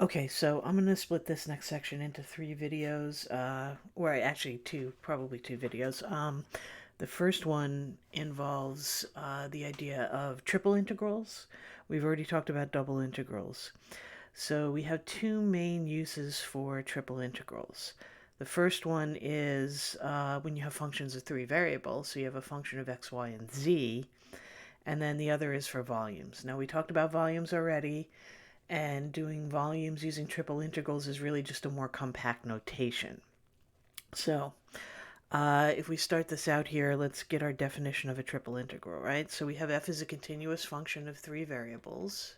Okay, so I'm going to split this next section into three videos, or actually two, probably two videos. The first one involves the idea of triple integrals. We've already talked about double integrals. So we have two main uses for triple integrals. The first one is when you have functions of three variables, so you have a function of x, y, and z, and then the other is for volumes. Now we talked about volumes already, and doing volumes using triple integrals is really just a more compact notation. So if we start this out here, let's get our definition of a triple integral, right? So we have f is a continuous function of three variables.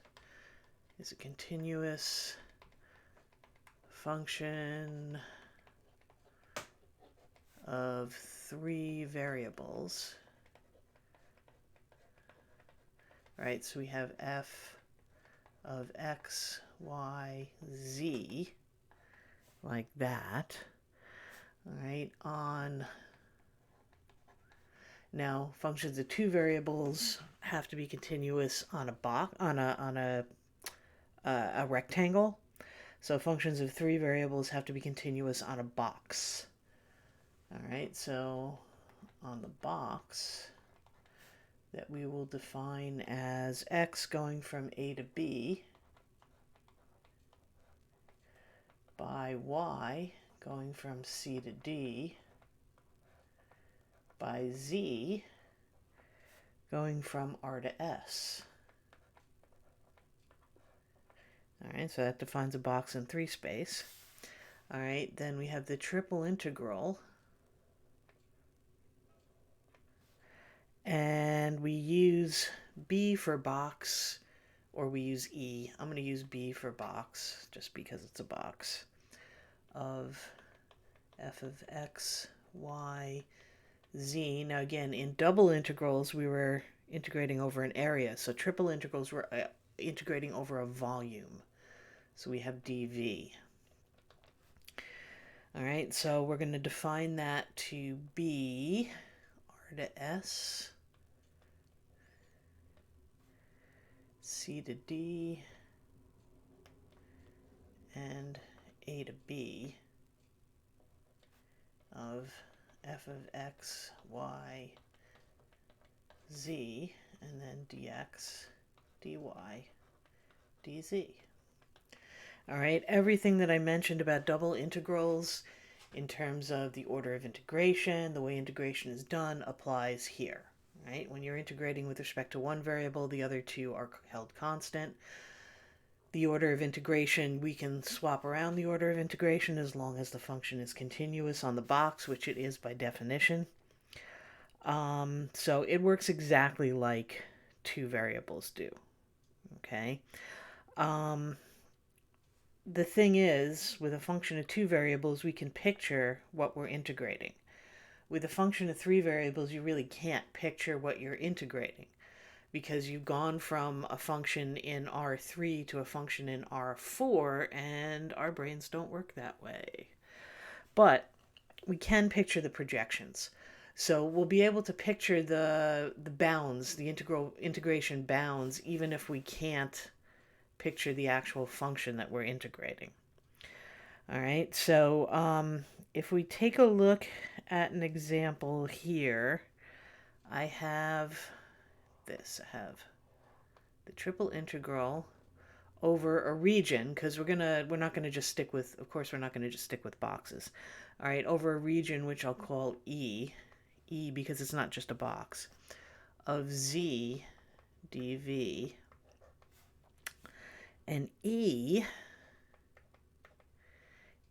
Is a continuous function of three variables. Right, so we have f of x, y, z, like that. All right, on now functions of two variables have to be continuous on a box on a rectangle. So functions of three variables have to be continuous on a box. All right, so on the box that we will define as x going from a to b by y going from c to d by z going from r to s. All right, so that defines a box in three space. All right, then we have the triple integral. And we use b for box, or we use e. I'm going to use b for box, just because it's a box, of f of x, y, z. Now again, in double integrals, we were integrating over an area. So triple integrals, were integrating over a volume. So we have dv. All right, so we're going to define that to be r to s, c to d, and a to b of f of x, y, z, and then dx, dy, dz. All right, everything that I mentioned about double integrals in terms of the order of integration, the way integration is done, applies here. Right? When you're integrating with respect to one variable, the other two are held constant. The order of integration, we can swap around the order of integration as long as the function is continuous on the box, which it is by definition. So it works exactly like two variables do. Okay. The thing is, with a function of two variables, we can picture what we're integrating. With a function of three variables, you really can't picture what you're integrating, because you've gone from a function in R3 to a function in R4, and our brains don't work that way. But we can picture the projections. So we'll be able to picture the bounds, the integration bounds, even if we can't picture the actual function that we're integrating. All right, so if we take a look at an example here, I have this. I have the triple integral over a region, because we're not gonna just stick with, of course, we're not gonna just stick with boxes. All right, over a region which I'll call E, because it's not just a box, of z dv, and E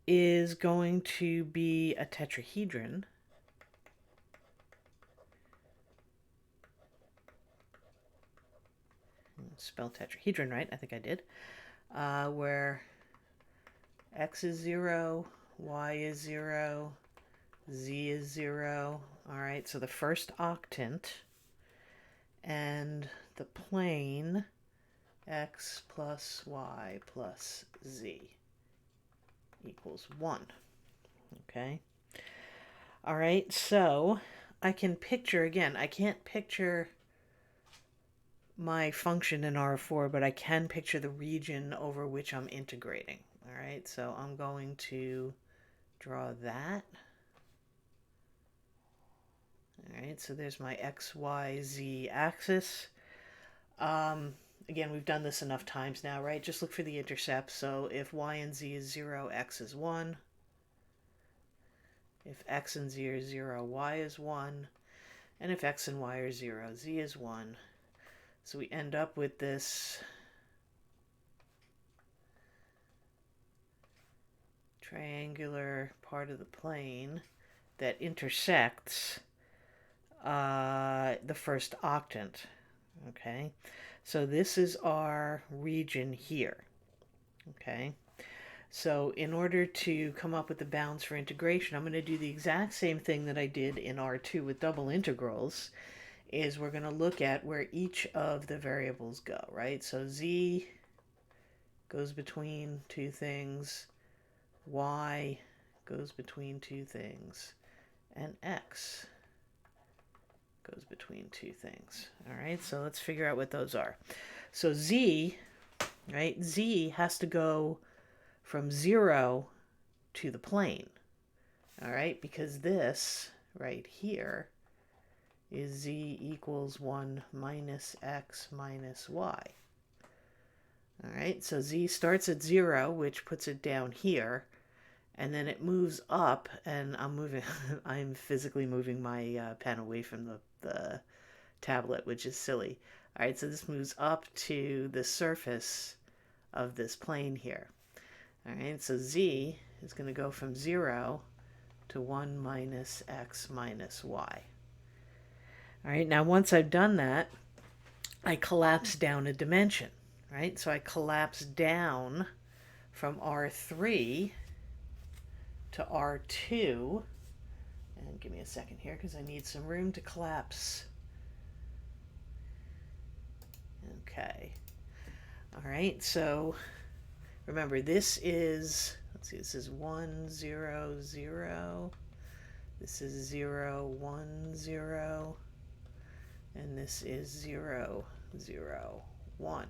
is going to be a tetrahedron. Spell tetrahedron right, I think I did. Where x is 0, y is 0, z is 0. All right, so the first octant, and the plane x plus y plus z equals 1. Okay. All right, so I can picture, again, I can't picture my function in R4, but I can picture the region over which I'm integrating. All right, so I'm going to draw that. All right, so there's my X, Y, Z axis. Again, we've done this enough times now, right? Just look for the intercepts. So if Y and Z is 0, X is 1. If X and Z are 0, Y is 1. And if X and Y are 0, Z is 1. So we end up with this triangular part of the plane that intersects the first octant. Okay, so this is our region here. Okay, so in order to come up with the bounds for integration, I'm going to do the exact same thing that I did in R2 with double integrals, is we're going to look at where each of the variables go, right? So Z goes between two things, Y goes between two things, and X goes between two things. All right, so let's figure out what those are. So Z, right, Z has to go from 0 to the plane. All right, because this right here is Z equals 1 minus X minus Y. All right, so Z starts at 0, which puts it down here, and then it moves up, and I'm physically moving my pen away from the tablet, which is silly. All right, so this moves up to the surface of this plane here. All right, so Z is going to go from 0 to 1 minus X minus Y. All right, now once I've done that, I collapse down a dimension, right? So I collapse down from R3 to R2. And give me a second here because I need some room to collapse. Okay. All right, so remember this is, let's see, this is 1, 0, 0. This is 0, 1, 0. And this is 0, 0, 1.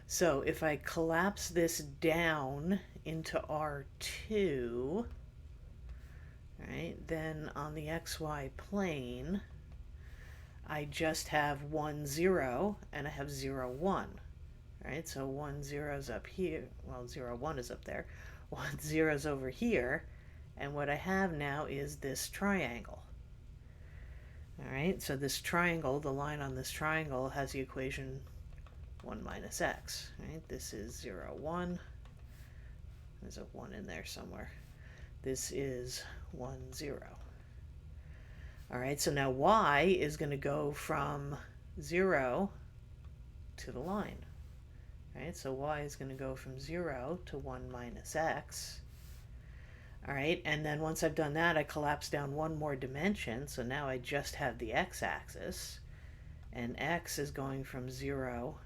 So if I collapse this down into R2, right, then on the XY plane, I just have 1, 0, and I have 0, 1. Right, so 1, 0 is up here. Well, 0, 1 is up there. 1, 0 is over here. And what I have now is this triangle. All right, so this triangle, the line on this triangle has the equation 1 minus x. Right, this is 0, 1. There's a 1 in there somewhere. This is 1, 0. All right, so now y is going to go from 0 to the line. Right, so y is going to go from 0 to 1 minus x. All right, and then once I've done that, I collapse down one more dimension. So now I just have the x-axis, and x is going from 0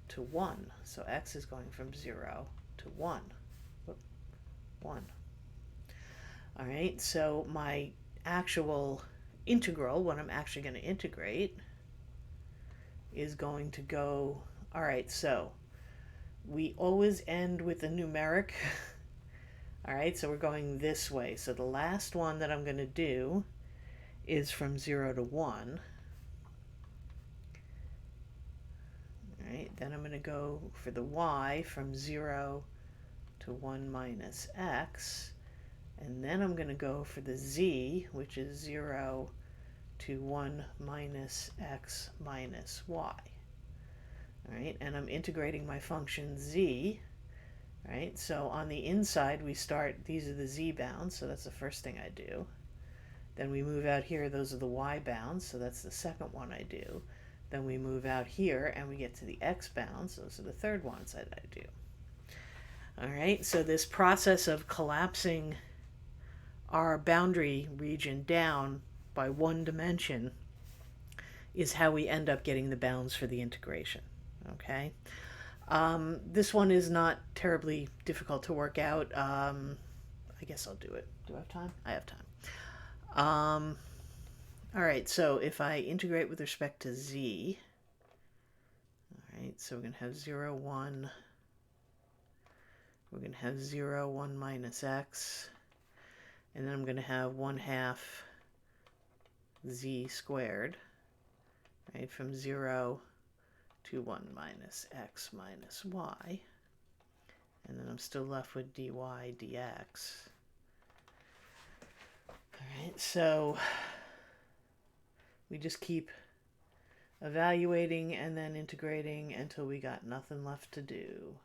to 1. So x is going from 0 to 1. 1. All right, so my actual integral, what I'm actually going to integrate, is going to go, all right, so we always end with a numeric. All right, so we're going this way. So the last one that I'm going to do is from 0 to 1. All right, then I'm going to go for the y from 0 to 1 minus x. And then I'm going to go for the z, which is 0 to 1 minus x minus y. All right, and I'm integrating my function z. Right, so on the inside we start, these are the z bounds, so that's the first thing I do. Then we move out here, those are the y bounds, so that's the second one I do. Then we move out here and we get to the x bounds, those are the third ones that I do. All right, so this process of collapsing our boundary region down by one dimension is how we end up getting the bounds for the integration. Okay. This one is not terribly difficult to work out. I guess I'll do it. Do I have time? I have time. All right, so if I integrate with respect to z, right? So we're going to have 0, 1. We're going to have 0, 1 minus x. And then I'm going to have 1/2 z squared, right, from 0 to 1 minus x minus y. And then I'm still left with dy dx. All right, so we just keep evaluating and then integrating until we got nothing left to do.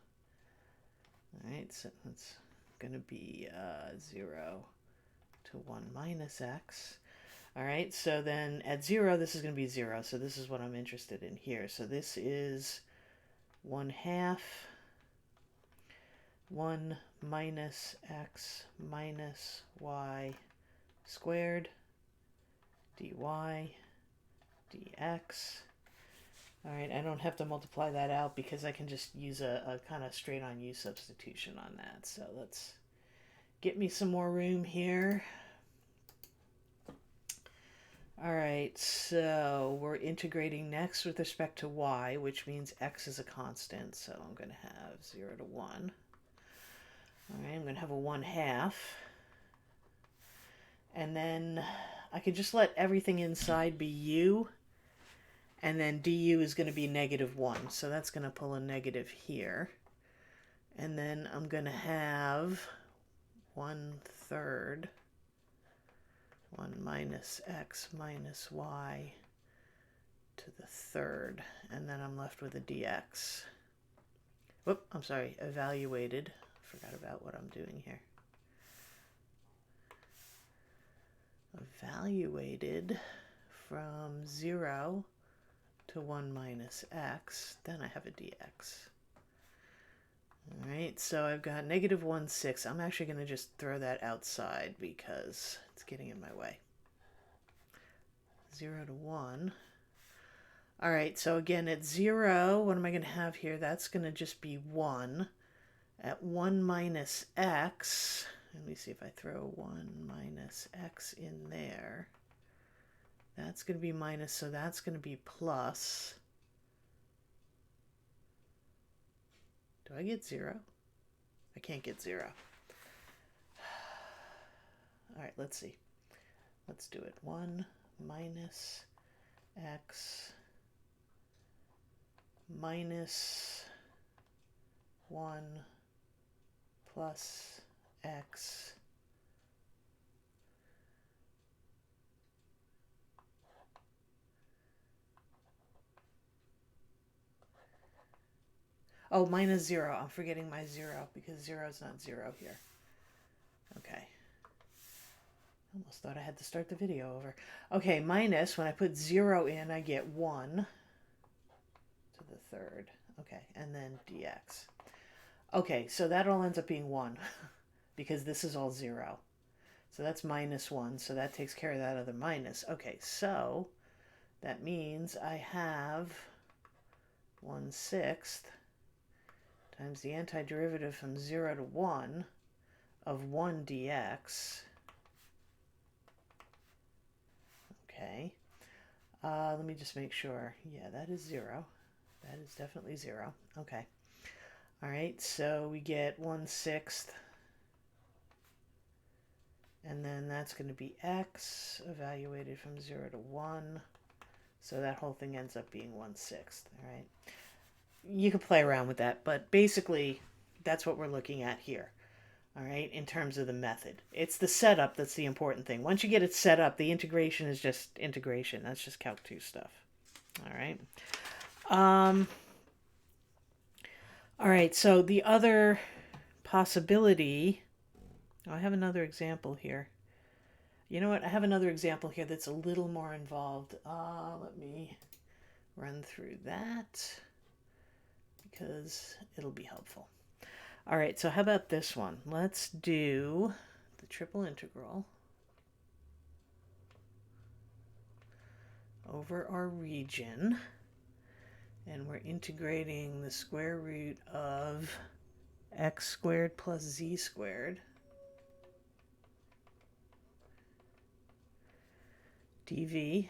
All right, so it's going to be 0 to 1 minus x. All right, so then at 0, this is going to be 0. So this is what I'm interested in here. So this is 1/2 1 minus x minus y squared dy dx. All right, I don't have to multiply that out because I can just use a kind of straight on u substitution on that. So let's get me some more room here. All right, so we're integrating next with respect to y, which means x is a constant. So I'm going to have 0 to 1. All right, I'm going to have a 1/2. And then I could just let everything inside be u. And then du is going to be -1. So that's going to pull a negative here. And then I'm going to have 1/3 1 minus x minus y to the third. And then I'm left with a dx. Whoop, I'm sorry, evaluated. I forgot about what I'm doing here. Evaluated from 0 to 1 minus x, then I have a dx. All right, so I've got -1/6. I'm actually going to just throw that outside because it's getting in my way. 0 to 1. All right, so again at 0, what am I going to have here? That's going to just be 1. At 1 minus x, let me see if I throw 1 minus x in there. That's going to be minus, so that's going to be plus. Do I get 0? I can't get 0. All right, let's see. Let's do it. 1 minus x minus 1 plus x oh, minus 0. I'm forgetting my 0 because 0 is not 0 here. Okay. Almost thought I had to start the video over. Okay, minus, when I put 0 in, I get 1 to the third. Okay, and then dx. Okay, so that all ends up being 1 because this is all 0. So that's -1, so that takes care of that other minus. Okay, so that means I have 1/6 times the antiderivative from 0 to 1 of 1 dx. Okay, let me just make sure. Yeah, that is 0. That is definitely 0. Okay. All right, so we get 1/6. And then that's going to be x evaluated from 0 to 1. So that whole thing ends up being 1/6. All right. You can play around with that, but basically that's what we're looking at here. All right, in terms of the method. It's the setup that's the important thing. Once you get it set up, the integration is just integration. That's just Calc 2 stuff. All right. All right, so the other possibility, I have another example here. You know what? I have another example here that's a little more involved. Let me run through that because it'll be helpful. All right, so how about this one? Let's do the triple integral over our region, and we're integrating the square root of x squared plus z squared dv,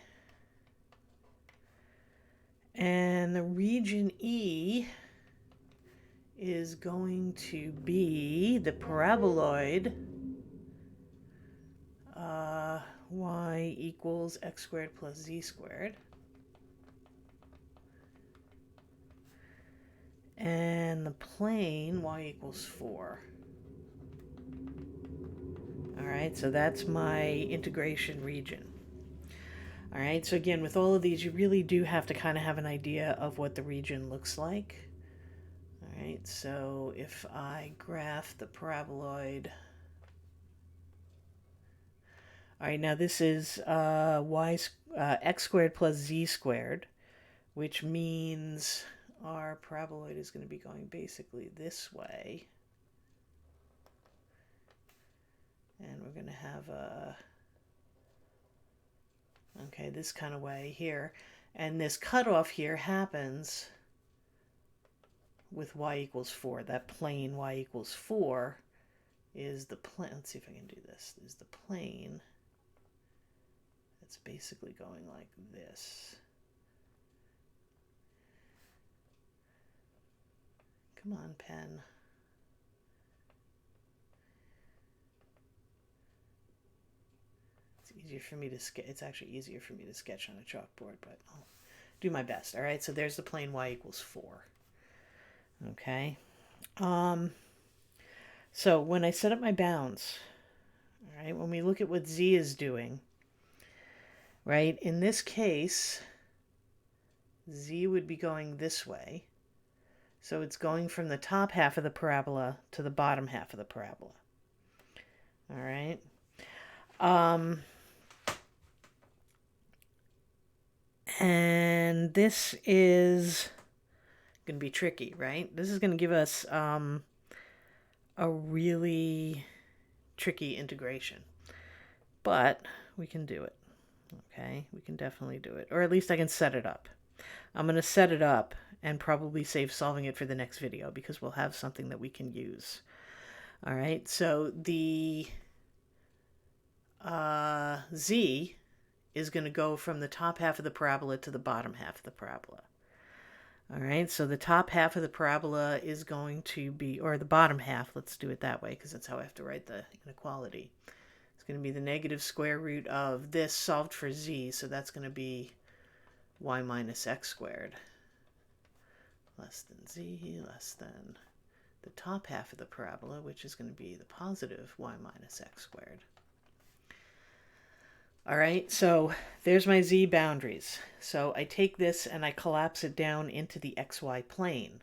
And the region E is going to be the paraboloid y equals x squared plus z squared. And the plane y equals 4. All right, so that's my integration region. All right, so again, with all of these, you really do have to kind of have an idea of what the region looks like. All right, so if I graph the paraboloid. All right, now this is x squared plus z squared, which means our paraboloid is going to be going basically this way. And we're going to have this kind of way here. And this cutoff here happens with y equals 4. That plane y equals 4 is the plane. Let's see if I can do this. Is the plane that's basically going like this. Come on, pen. Easier for me to sketch. It's actually easier for me to sketch on a chalkboard, but I'll do my best. All right, so there's the plane y equals 4. Okay. So when I set up my bounds, all right, when we look at what z is doing, right, in this case, z would be going this way. So it's going from the top half of the parabola to the bottom half of the parabola. All right. And this is going to be tricky, right? This is going to give us a really tricky integration. But we can do it. Okay, we can definitely do it. Or at least I can set it up. I'm going to set it up and probably save solving it for the next video because we'll have something that we can use. All right, so the z is going to go from the top half of the parabola to the bottom half of the parabola. All right, so the top half of the parabola is going to be, or the bottom half, let's do it that way because that's how I have to write the inequality. It's going to be the negative square root of this solved for z, so that's going to be y minus x squared less than z less than the top half of the parabola, which is going to be the positive y minus x squared. All right, so there's my z boundaries. So I take this and I collapse it down into the xy plane.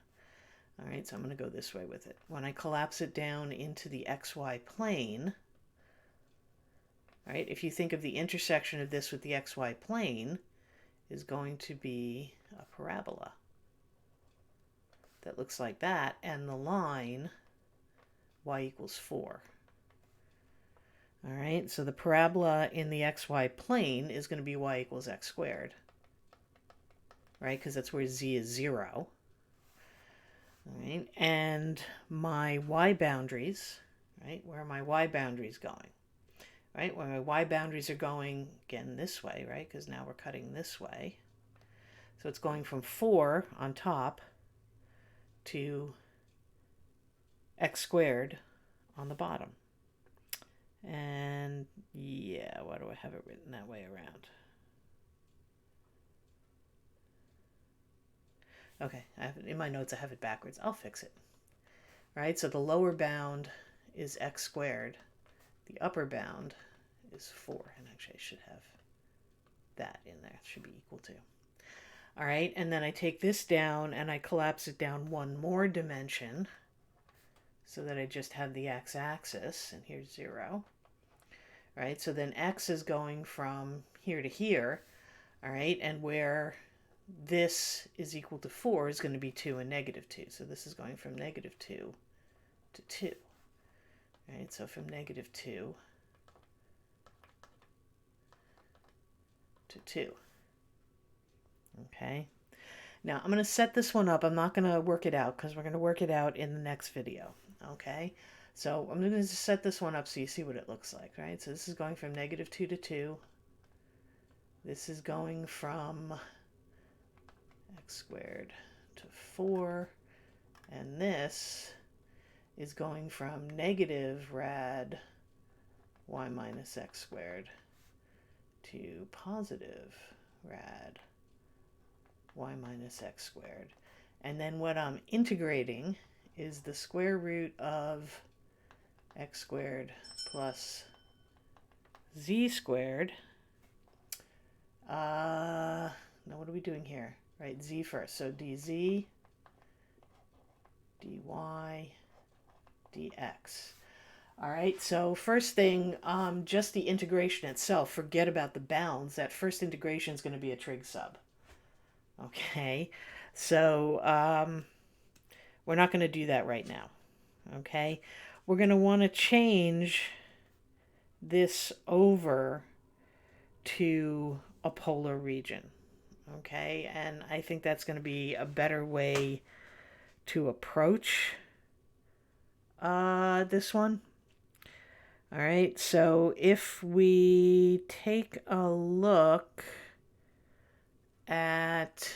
All right, so I'm going to go this way with it. When I collapse it down into the xy plane, all right, if you think of the intersection of this with the xy plane, is going to be a parabola that looks like that, and the line y equals 4. All right, so the parabola in the xy plane is going to be y equals x squared, right? Because that's where z is 0. All right, and my y boundaries, right? Where are my y boundaries going? Right, where my y boundaries are going, again, this way, right? Because now we're cutting this way. So it's going from 4 on top to x squared on the bottom. And yeah, why do I have it written that way around? Okay, I have it in my notes. I have it backwards. I'll fix it. Right, so the lower bound is x squared. The upper bound is 4. And actually, I should have that in there. It should be equal to. All right, and then I take this down and I collapse it down one more dimension so that I just have the x-axis, and here's 0. Right, so then x is going from here to here, all right, and where this is equal to 4 is going to be 2 and negative 2. So this is going from negative 2 to 2. All right, so from negative 2 to 2. Okay, now I'm going to set this one up. I'm not going to work it out because we're going to work it out in the next video. Okay, so I'm going to just set this one up so you see what it looks like, right? So this is going from negative 2 to 2. This is going from x squared to 4. And this is going from negative rad y minus x squared to positive rad y minus x squared. And then what I'm integrating is the square root of x squared plus z squared. Now what are we doing here? Right, z first. So dz, dy, dx. All right, so first thing, just the integration itself. Forget about the bounds. That first integration is going to be a trig sub. Okay, so we're not going to do that right now. Okay, we're going to want to change this over to a polar region. Okay, and I think that's going to be a better way to approach this one. All right, so if we take a look at,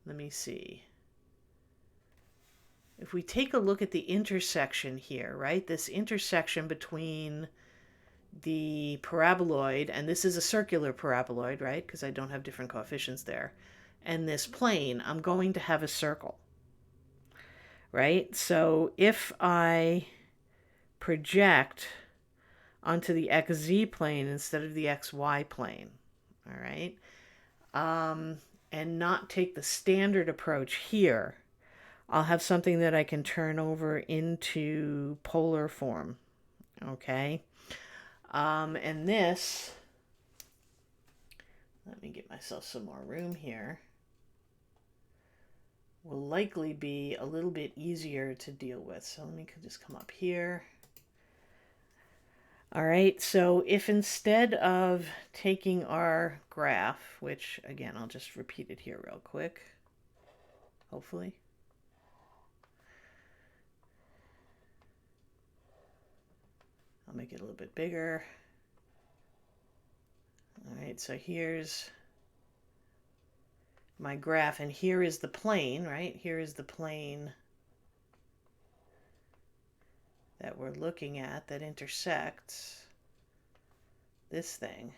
let me see. If we take a look at the intersection here, right, this intersection between the paraboloid, and this is a circular paraboloid, right, because I don't have different coefficients there, and this plane, I'm going to have a circle, right? So if I project onto the xz plane instead of the xy plane, all right, and not take the standard approach here, I'll have something that I can turn over into polar form, okay? And this, let me get myself some more room here, will likely be a little bit easier to deal with. So let me just come up here. All right, so if instead of taking our graph, which again, I'll just repeat it here real quick, hopefully. I'll make it a little bit bigger. All right, so here's my graph, and here is the plane, right? Here is the plane that we're looking at that intersects this thing.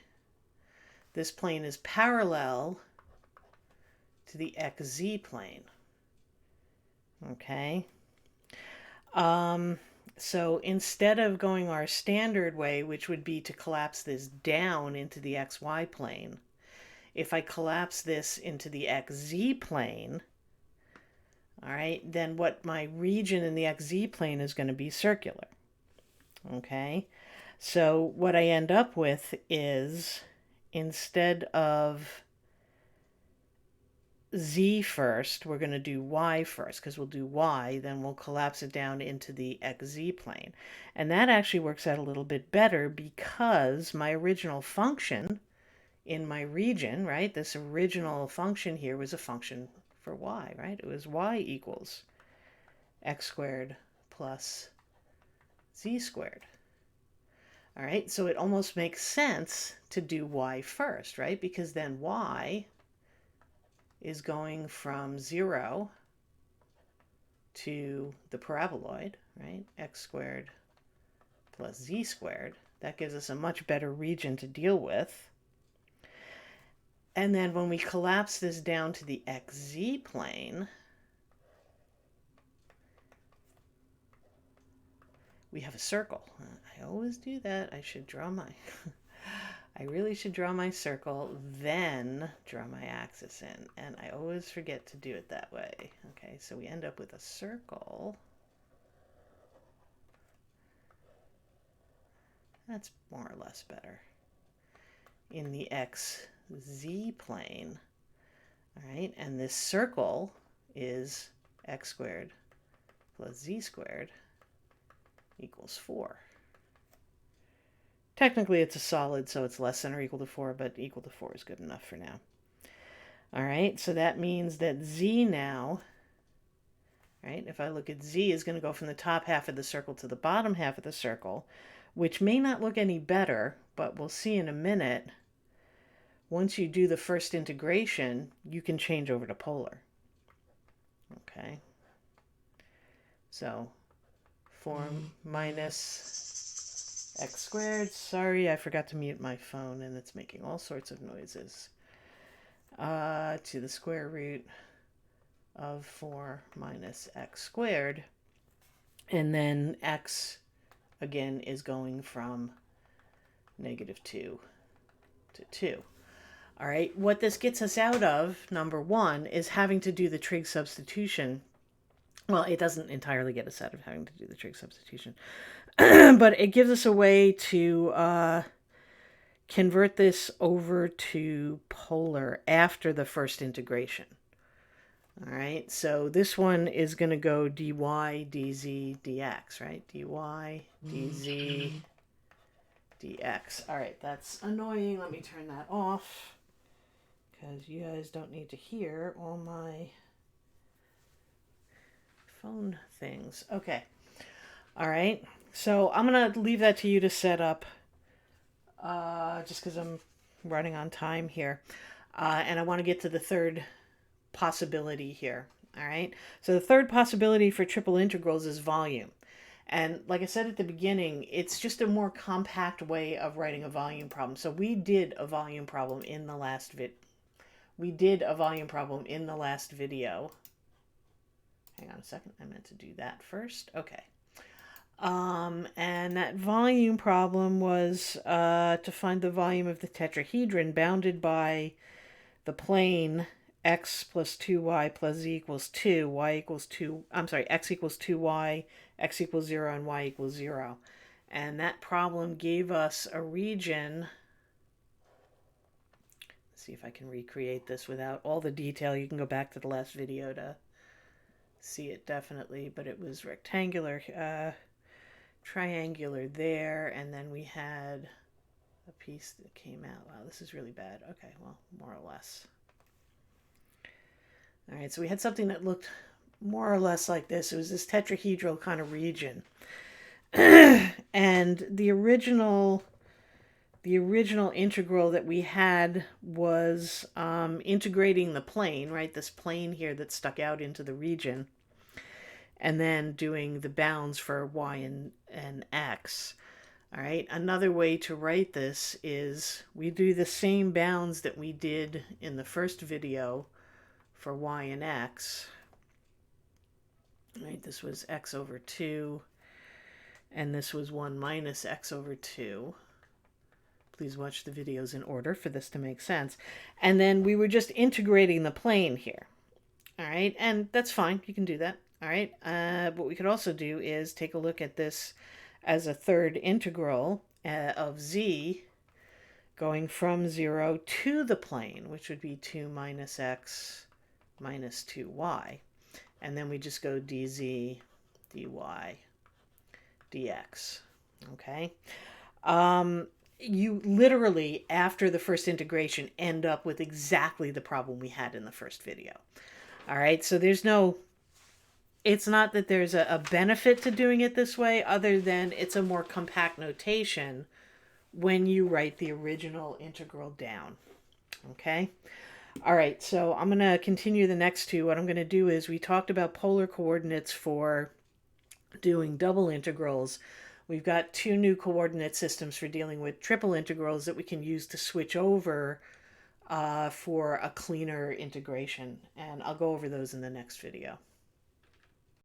This plane is parallel to the xz plane. Okay. So instead of going our standard way, which would be to collapse this down into the xy plane, if I collapse this into the xz plane, all right, then what my region in the xz plane is going to be circular. Okay, so what I end up with is, instead of z first, we're going to do y first, because we'll do y, then we'll collapse it down into the xz plane. And that actually works out a little bit better because my original function in my region, right, this original function here was a function for y, right? It was y equals x squared plus z squared. All right, so it almost makes sense to do y first, right? Because then y is going from 0 to the paraboloid, right? X squared plus z squared. That gives us a much better region to deal with. And then when we collapse this down to the xz plane, we have a circle. I always do that. I should draw my... I really should draw my circle, then draw my axis in. And I always forget to do it that way. Okay, so we end up with a circle. That's more or less better. In the xz plane. All right, and this circle is x squared plus z squared equals 4. Technically, it's a solid, so it's less than or equal to 4, but equal to 4 is good enough for now. All right, so that means that z now, right, if I look at z, is going to go from the top half of the circle to the bottom half of the circle, which may not look any better, but we'll see in a minute once you do the first integration, you can change over to polar. Okay. So 4 minus x squared. Sorry, I forgot to mute my phone and it's making all sorts of noises. To the square root of 4 minus x squared. And then x, again, is going from negative 2 to 2. All right, what this gets us out of, number one, is having to do the trig substitution. Well, it doesn't entirely get us out of having to do the trig substitution, but it gives us a way to convert this over to polar after the first integration. All right, so this one is going to go dy, dz, dx, right? dy, dz, dx. All right, that's annoying. Let me turn that off because you guys don't need to hear all my phone things. Okay. All right, so I'm going to leave that to you to set up just because I'm running on time here. And I want to get to the third possibility here. All right, so the third possibility for triple integrals is volume. And like I said at the beginning, it's just a more compact way of writing a volume problem. So we did a volume problem in the last video. Hang on a second, I meant to do that first. Okay. And that volume problem was to find the volume of the tetrahedron bounded by the plane x plus 2y plus z equals 2, y equals 2, I'm sorry, x equals 2y, x equals 0, and y equals 0. And that problem gave us a region. Let's see if I can recreate this without all the detail. You can go back to the last video to see it definitely, but it was rectangular, triangular there, and then we had a piece that came out. Wow, this is really bad. Okay, well, more or less. All right, so we had something that looked more or less like this. It was this tetrahedral kind of region. And the original integral that we had was integrating the plane, right? This plane here that stuck out into the region, and then doing the bounds for y and x. All right, another way to write this is we do the same bounds that we did in the first video for y and x. Right, this was x over 2, and this was 1 minus x over 2. Please watch the videos in order for this to make sense. And then we were just integrating the plane here. All right, and that's fine. You can do that. All right, what we could also do is take a look at this as a third integral of z going from 0 to the plane, which would be 2 minus x minus 2y. And then we just go dz, dy, dx. Okay? You literally, after the first integration, end up with exactly the problem we had in the first video. All right? So there's no... It's not that there's a benefit to doing it this way, other than it's a more compact notation when you write the original integral down. Okay? All right, so I'm going to continue the next two. What I'm going to do is, we talked about polar coordinates for doing double integrals. We've got two new coordinate systems for dealing with triple integrals that we can use to switch over for a cleaner integration. And I'll go over those in the next video.